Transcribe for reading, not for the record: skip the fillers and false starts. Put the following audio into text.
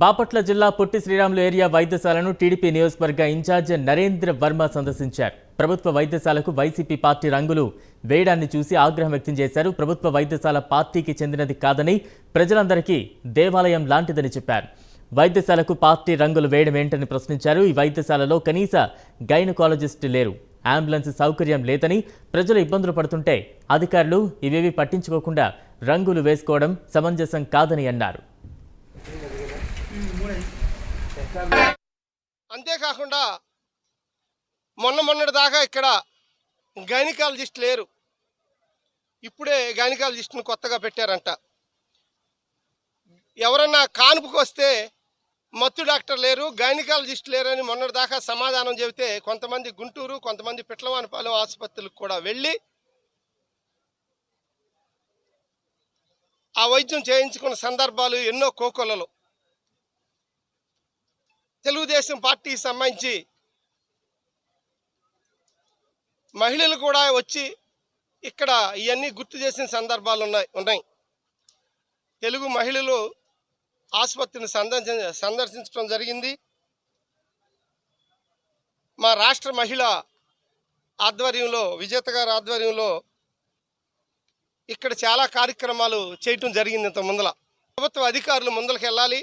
బాపట్ల జిల్లా Potti Sriramulu area వైద్యశాలను TDP నియోజకవర్గ incharge Narendra Varma సందర్శించారు. ప్రభుత్వ వైద్యశాలకు వైసీపీ పార్టీ రంగులు వేయడాన్ని చూసి ఆగ్రహం వ్యక్తం చేశారు. ప్రభుత్వ వైద్యశాల పార్టీకి చెందినది కాదని, ప్రజలందరికీ దేవాలయం లాంటిదని చెప్పారు. వైద్యశాలకు పార్టీ రంగులు వేయడం ఏంటని ప్రశ్నించారు. ఈ వైద్యశాలలో కనీస గైనకాలజిస్ట్ లేరు, అంబులెన్స్ సౌకర్యం లేదని ప్రజలు ఇబ్బందులు పడుతుంటే అధికారులు ఇవేవి పట్టించుకోకుండా రంగులు వేసుకోవడం సమంజసం కాదని అన్నారు. అంతేకాకుండా మొన్నటి దాకా ఇక్కడ గైనకాలజిస్ట్ లేరు, ఇప్పుడే గైనకాలజిస్ట్ను కొత్తగా పెట్టారంట. ఎవరన్నా కానుపుకు వస్తే మత్తు డాక్టర్ లేరు, గైనకాలజిస్ట్ లేరని మొన్నటి దాకా సమాధానం చెబితే కొంతమంది గుంటూరు, కొంతమంది పిట్లవానిపాలెం ఆసుపత్రులకు కూడా వెళ్ళి ఆ వైద్యం చేయించుకున్న సందర్భాలు ఎన్నో కోకొలలో. తెలుగుదేశం పార్టీకి సంబంధించి మహిళలు కూడా వచ్చి ఇక్కడ ఇవన్నీ గుర్తు చేసిన సందర్భాలు ఉన్నాయి. తెలుగు మహిళలు ఆసుపత్రిని సందర్శించడం జరిగింది. మా రాష్ట్ర మహిళ ఆధ్వర్యంలో, విజేత గారి ఆధ్వర్యంలో ఇక్కడ చాలా కార్యక్రమాలు చేయటం జరిగింది. ఇంత ముందల ప్రభుత్వ అధికారులు ముందలకు వెళ్ళాలి,